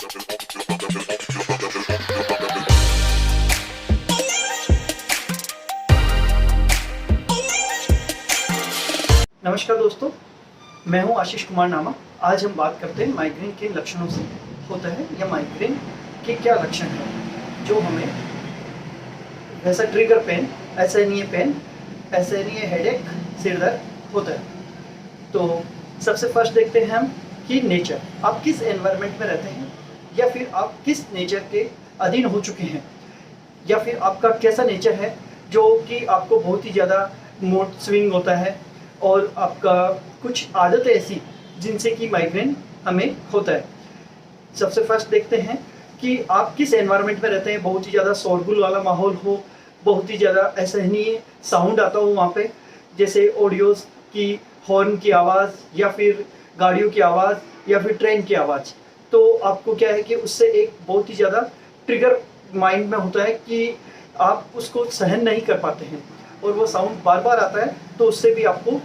नमस्कार दोस्तों, मैं हूं आशीष कुमार नामा। आज हम बात करते हैं माइग्रेन के लक्षणों से होता है या माइग्रेन के क्या लक्षण हैं जो हमें वैसा ट्रिगर पेन, असहनीय पेन, असहनीय हेडेक, सिर दर्द होता है। तो सबसे फर्स्ट देखते हैं हम कि नेचर, आप किस एनवायरनमेंट में रहते हैं या फिर आप किस नेचर के अधीन हो चुके हैं, या फिर आपका कैसा नेचर है जो कि आपको बहुत ही ज़्यादा मूड स्विंग होता है और आपका कुछ आदतें ऐसी जिनसे कि माइग्रेन हमें होता है। सबसे फर्स्ट देखते हैं कि आप किस एनवायरनमेंट में रहते हैं। बहुत ही ज़्यादा शोरगुल वाला माहौल हो, बहुत ही ज़्यादा असहनीय साउंड आता हो वहाँ पे, जैसे ऑडियोज़ की, हॉर्न की आवाज़ या फिर गाड़ियों की आवाज़ या फिर ट्रेन की आवाज़, तो आपको क्या है कि उससे एक बहुत ही ज़्यादा ट्रिगर माइंड में होता है कि आप उसको सहन नहीं कर पाते हैं और वो साउंड बार बार आता है, तो उससे भी आपको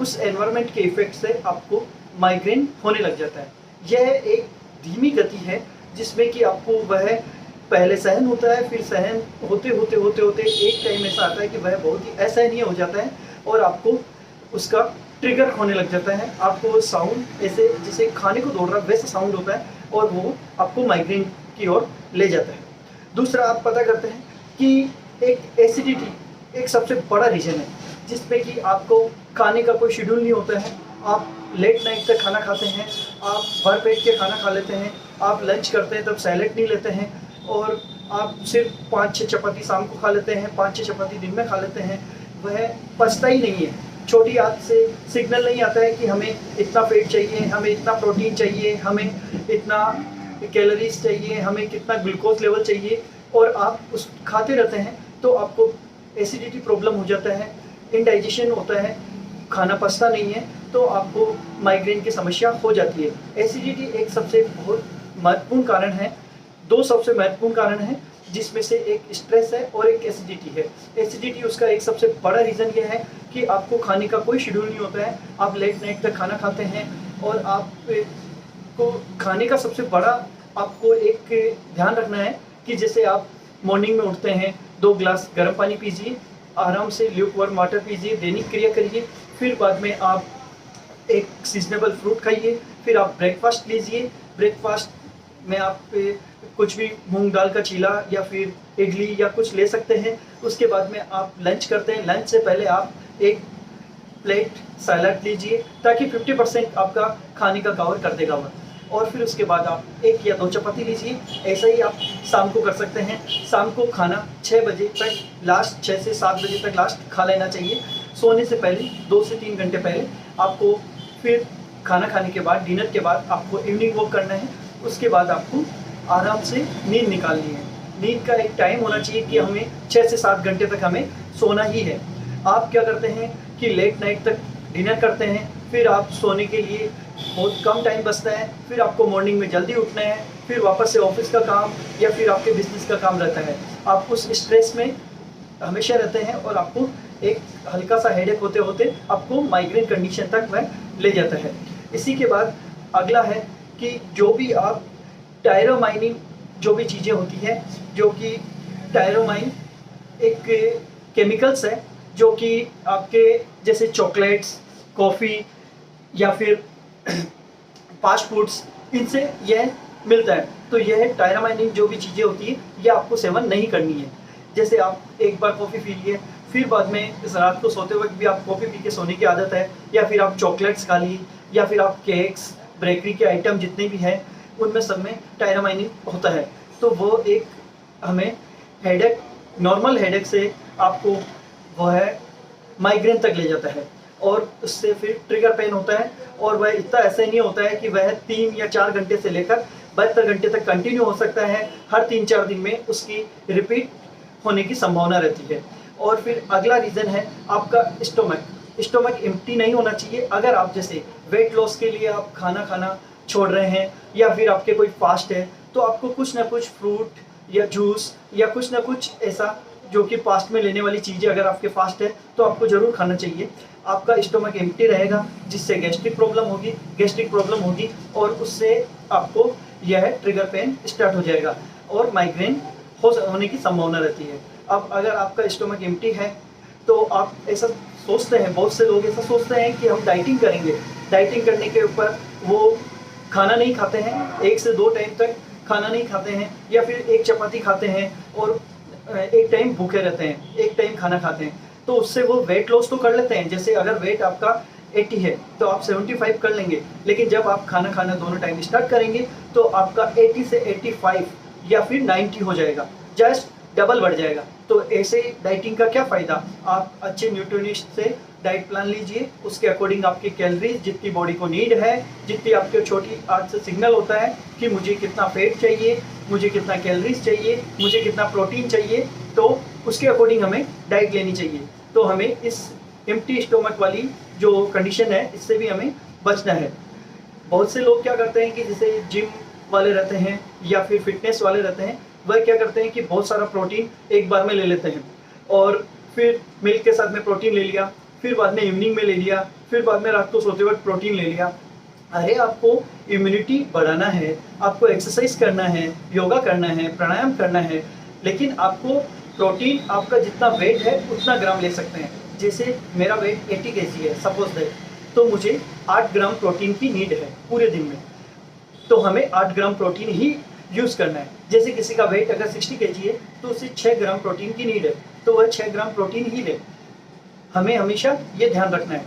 उस एनवायरनमेंट के इफेक्ट से आपको माइग्रेन होने लग जाता है। यह एक धीमी गति है जिसमें कि आपको वह पहले सहन होता है, फिर सहन होते होते होते होते एक टाइम ऐसा आता है कि वह बहुत ही असहनीय हो जाता है और आपको उसका ट्रिगर होने लग जाता है। आपको साउंड ऐसे जैसे खाने को दौड़ रहा वैसा साउंड होता है और वो आपको माइग्रेन की ओर ले जाता है। दूसरा, आप पता करते हैं कि एक एसिडिटी एक सबसे बड़ा रीज़न है जिसमें कि आपको खाने का कोई शेड्यूल नहीं होता है। आप लेट नाइट तक खाना खाते हैं, आप भर पेट के खाना खा लेते हैं, आप लंच करते हैं तब सैलेड नहीं लेते हैं और आप सिर्फ 5-6 चपाती शाम को खा लेते हैं, 5-6 चपाती दिन में खा लेते हैं। वह पचता ही नहीं है। छोटी आंत से सिग्नल नहीं आता है कि हमें इतना फैट चाहिए, हमें इतना प्रोटीन चाहिए, हमें इतना कैलोरीज चाहिए, हमें कितना ग्लूकोज लेवल चाहिए, और आप उस खाते रहते हैं तो आपको एसिडिटी प्रॉब्लम हो जाता है, इनडाइजेशन होता है, खाना पचता नहीं है, तो आपको माइग्रेन की समस्या हो जाती है। एसिडिटी एक सबसे बहुत महत्वपूर्ण कारण है। दो सबसे महत्वपूर्ण कारण हैं जिसमें से एक स्ट्रेस है और एक एसिडिटी है। एसिडिटी उसका एक सबसे बड़ा रीज़न यह है कि आपको खाने का कोई शेड्यूल नहीं होता है, आप लेट नाइट तक खाना खाते हैं और आपको खाने का सबसे बड़ा आपको एक ध्यान रखना है कि जैसे आप मॉर्निंग में उठते हैं 2 ग्लास गर्म पानी पीजिए, आराम से ल्यूकवार्म वाटर पीजिए, दैनिक क्रिया करिए, फिर बाद में आप एक सीजनेबल फ्रूट खाइए, फिर आप ब्रेकफास्ट लीजिए। ब्रेकफास्ट में आप कुछ भी मूंग दाल का चीला या फिर इडली या कुछ ले सकते हैं। उसके बाद में आप लंच करते हैं, लंच से पहले आप एक प्लेट सैलड लीजिए ताकि 50% आपका खाने का कवर कर देगा वह, और फिर उसके बाद आप 1 या 2 चपाती लीजिए। ऐसा ही आप शाम को कर सकते हैं। शाम को खाना 6 बजे तक लास्ट, 6 से 7 बजे तक लास्ट खा लेना चाहिए। सोने से पहले 2 से 3 घंटे पहले आपको, फिर खाना खाने के बाद, डिनर के बाद आपको इवनिंग वॉक करना है। उसके बाद आपको आराम से नींद निकालनी है। नींद का एक टाइम होना चाहिए कि हमें 6 से 7 घंटे तक हमें सोना ही है। आप क्या करते हैं कि लेट नाइट तक डिनर करते हैं, फिर आप सोने के लिए बहुत कम टाइम बचता है, फिर आपको मॉर्निंग में जल्दी उठना है, फिर वापस से ऑफिस का काम या फिर आपके बिजनेस का काम रहता है। आप उस स्ट्रेस में हमेशा रहते हैं और आपको एक हल्का सा हेडेक होते होते आपको माइग्रेन कंडीशन तक वह ले जाता है। इसी के बाद अगला है कि जो भी आप टायरोमाइन, जो भी चीज़ें होती हैं, जो कि टायरोमाइन एक केमिकल्स है जो कि आपके जैसे चॉकलेट्स, कॉफ़ी या फिर फास्ट फूड्स, इनसे यह मिलता है। तो यह टायरोमाइन जो भी चीज़ें होती है यह आपको सेवन नहीं करनी है। जैसे आप एक बार कॉफ़ी पी लिए, फिर बाद में इस रात को सोते वक्त भी आप कॉफ़ी पी के सोने की आदत है, या फिर आप चॉकलेट्स खा ली, या फिर आप केक्स, बेकरी के आइटम जितने भी हैं उनमें सब में टायरोमाइन होता है। तो वो एक हमें हेडेक, नॉर्मल हेडेक से आपको वह माइग्रेन तक ले जाता है और उससे फिर ट्रिगर पेन होता है और वह इतना ऐसा नहीं होता है कि वह 3 या 4 घंटे से लेकर 72 घंटे तक कंटिन्यू हो सकता है। हर 3-4 दिन में उसकी रिपीट होने की संभावना रहती है। और फिर अगला रीज़न है आपका स्टोमक एम्प्टी नहीं होना चाहिए। अगर आप जैसे वेट लॉस के लिए आप खाना छोड़ रहे हैं या फिर आपके कोई फास्ट है, तो आपको कुछ ना कुछ फ्रूट या जूस या कुछ ना कुछ ऐसा जो कि फास्ट में लेने वाली चीज़ें, अगर आपके फास्ट है तो आपको ज़रूर खाना चाहिए। आपका स्टोमक एम्प्टी रहेगा जिससे गैस्ट्रिक प्रॉब्लम होगी और उससे आपको यह ट्रिगर पेन स्टार्ट हो जाएगा और माइग्रेन होने की संभावना रहती है। अब अगर आपका स्टोमक एम्प्टी है तो आप ऐसा सोचते हैं, बहुत से लोग ऐसा सोचते हैं कि हम डाइटिंग करेंगे, डाइटिंग करने के ऊपर वो खाना नहीं खाते हैं, 1 से 2 टाइम तक खाना नहीं खाते हैं, या फिर 1 चपाती खाते हैं और 1 टाइम भूखे रहते हैं, 1 टाइम खाना खाते हैं, तो उससे वो वेट लॉस तो कर लेते हैं। जैसे अगर वेट आपका 80 है तो आप 75 कर लेंगे, लेकिन जब आप खाना खाना दोनों टाइम स्टार्ट करेंगे तो आपका 80 से 85 या फिर 90 हो जाएगा, जस्ट डबल बढ़ जाएगा। तो ऐसे डाइटिंग का क्या फ़ायदा? आप अच्छे न्यूट्रिनिस्ट से डाइट प्लान लीजिए, उसके अकॉर्डिंग आपकी कैलोरीज जितनी बॉडी को नीड है, जितनी आपके छोटी आंख से सिग्नल होता है कि मुझे कितना फैट चाहिए, मुझे कितना कैलोरीज चाहिए, मुझे कितना प्रोटीन चाहिए, तो उसके अकॉर्डिंग हमें डाइट लेनी चाहिए। तो हमें इस एम्प्टी स्टोमक वाली जो कंडीशन है इससे भी हमें बचना है। बहुत से लोग क्या करते हैं कि जैसे जिम वाले रहते हैं या फिर फिटनेस वाले रहते हैं, वह क्या करते हैं कि बहुत सारा प्रोटीन एक बार में ले लेते हैं और फिर मिल्क के साथ में प्रोटीन ले लिया, फिर बाद में इवनिंग में ले लिया, फिर बाद में रात को सोते वक्त प्रोटीन ले लिया। अरे आपको इम्यूनिटी बढ़ाना है, आपको एक्सरसाइज करना है, योगा करना है, प्राणायाम करना है, लेकिन आपको प्रोटीन आपका जितना वेट है उतना ग्राम ले सकते हैं। जैसे मेरा वेट 80 kg है सपोज दैट, तो मुझे 8 ग्राम प्रोटीन की नीड है पूरे दिन में, तो हमें 8 ग्राम प्रोटीन ही यूज़ करना है। जैसे किसी का वेट अगर 60 kg है तो उसे 6 ग्राम प्रोटीन की नीड है, तो वह 6 ग्राम प्रोटीन ही ले। हमें हमेशा ये ध्यान रखना है।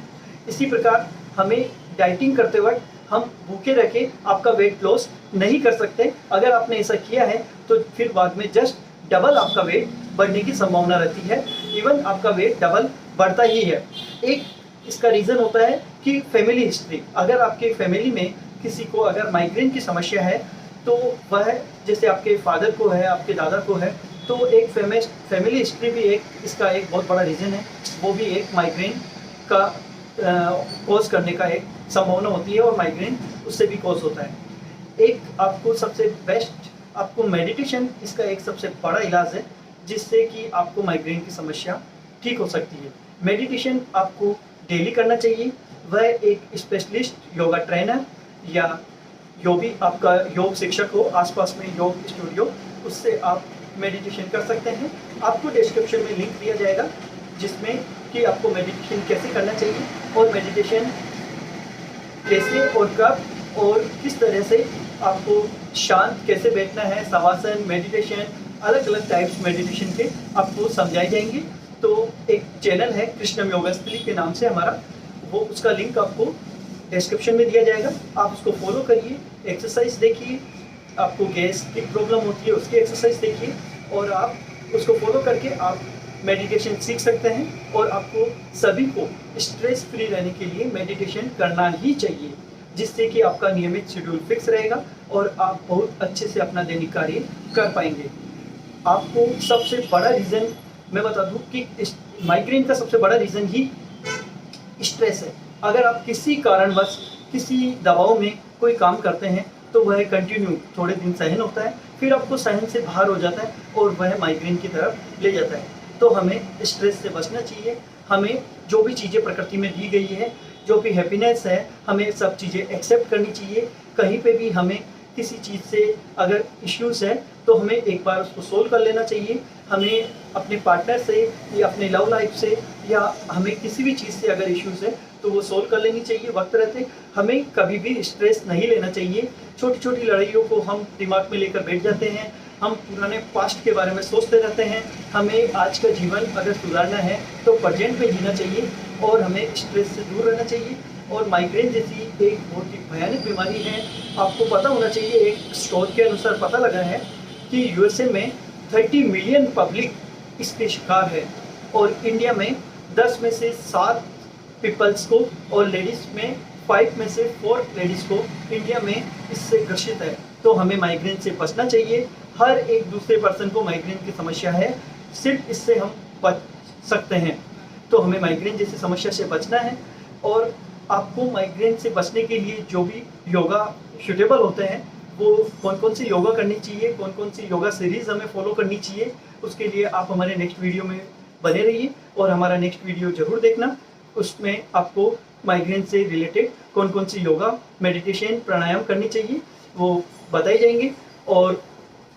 इसी प्रकार हमें डाइटिंग करते वक्त हम भूखे रह के आपका वेट लॉस नहीं कर सकते। अगर आपने ऐसा किया है तो फिर बाद में जस्ट डबल आपका वेट बढ़ने की संभावना रहती है, इवन आपका वेट डबल बढ़ता ही है। एक इसका रीज़न होता है कि फैमिली हिस्ट्री। अगर आपके फैमिली में किसी को अगर माइग्रेन की समस्या है तो वह जैसे आपके फादर को है, आपके दादा को है, तो एक फैमिली हिस्ट्री भी एक इसका एक बहुत बड़ा रीज़न है। वो भी एक माइग्रेन का कॉज करने का एक संभावना होती है और माइग्रेन उससे भी कॉज होता है। एक आपको सबसे बेस्ट आपको मेडिटेशन इसका एक सबसे बड़ा इलाज है जिससे कि आपको माइग्रेन की समस्या ठीक हो सकती है। मेडिटेशन आपको डेली करना चाहिए। वह एक स्पेशलिस्ट योगा ट्रेनर या जो भी आपका योग शिक्षक हो आसपास में योग स्टूडियो, उससे आप मेडिटेशन कर सकते हैं। आपको डिस्क्रिप्शन में लिंक दिया जाएगा जिसमें कि आपको मेडिटेशन कैसे करना चाहिए और मेडिटेशन कैसे और कब और किस तरह से आपको शांत कैसे बैठना है, शवासन मेडिटेशन, अलग अलग टाइप्स मेडिटेशन के आपको समझाए जाएंगे। तो एक चैनल है कृष्णम योगस्थली के नाम से हमारा, वो उसका लिंक आपको डिस्क्रिप्शन में दिया जाएगा। आप उसको फॉलो करिए, एक्सरसाइज देखिए, आपको गैस की प्रॉब्लम होती है उसकी एक्सरसाइज देखिए और आप उसको फॉलो करके आप मेडिटेशन सीख सकते हैं। और आपको सभी को स्ट्रेस फ्री रहने के लिए मेडिटेशन करना ही चाहिए, जिससे कि आपका नियमित शेड्यूल फिक्स रहेगा और आप बहुत अच्छे से अपना दैनिक कार्य कर पाएंगे। आपको सबसे बड़ा रीज़न मैं बता दूं कि माइग्रेन का सबसे बड़ा रीज़न ही स्ट्रेस है। अगर आप किसी कारणवश किसी दवाओं में कोई काम करते हैं तो वह कंटिन्यू थोड़े दिन सहन होता है, फिर आपको सहन से बाहर हो जाता है और वह माइग्रेन की तरफ ले जाता है। तो हमें स्ट्रेस से बचना चाहिए। हमें जो भी चीज़ें प्रकृति में दी गई है, जो भी हैप्पीनेस है, हमें सब चीज़ें एक्सेप्ट करनी चाहिए। कहीं पे भी हमें किसी चीज़ से अगर इश्यूज़ है तो हमें एक बार उसको सोल्व कर लेना चाहिए। हमें अपने पार्टनर से या अपने लव लाइफ से या हमें किसी भी चीज़ से अगर इश्यूज़ है तो वो सोल्व कर लेनी चाहिए वक्त रहते। हमें कभी भी स्ट्रेस नहीं लेना चाहिए। छोटी छोटी लड़ाइयों को हम दिमाग में लेकर बैठ जाते हैं, हम पुराने पास्ट के बारे में सोचते रहते हैं। हमें आज का जीवन अगर सुधारना है तो प्रेजेंट में जीना चाहिए और हमें स्ट्रेस से दूर रहना चाहिए। और माइग्रेन जैसी एक बहुत ही भयानक बीमारी है, आपको पता होना चाहिए। एक शोध के अनुसार पता लगा है कि यूएसए में 30 मिलियन पब्लिक इसके शिकार है और इंडिया में 10 में से 7 पीपल्स को और लेडीज़ में 5 में से 4 लेडीज़ को इंडिया में इससे ग्रसित है। तो हमें माइग्रेन से बचना चाहिए। हर एक दूसरे पर्सन को माइग्रेन की समस्या है, सिर्फ इससे हम बच सकते हैं। तो हमें माइग्रेन जैसी समस्या से बचना है। और आपको माइग्रेन से बचने के लिए जो भी योगा सूटेबल होते हैं वो कौन कौन सी योगा करनी चाहिए, कौन कौन सी योगा सीरीज़ हमें फॉलो करनी चाहिए, उसके लिए आप हमारे नेक्स्ट वीडियो में बने रहिए और हमारा नेक्स्ट वीडियो ज़रूर देखना। उसमें आपको माइग्रेन से रिलेटेड कौन कौन सी योगा, मेडिटेशन, प्राणायाम करनी चाहिए वो बताए जाएंगे और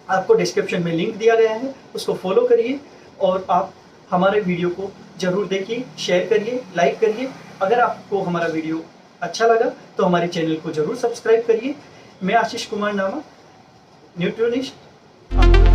आपको डिस्क्रिप्शन में लिंक दिया गया है, उसको फॉलो करिए और आप हमारे वीडियो को ज़रूर देखिए, शेयर करिए, लाइक करिए। अगर आपको हमारा वीडियो अच्छा लगा तो हमारे चैनल को ज़रूर सब्सक्राइब करिए। मैं आशीष कुमार नामा, न्यूट्रिशनिस्ट।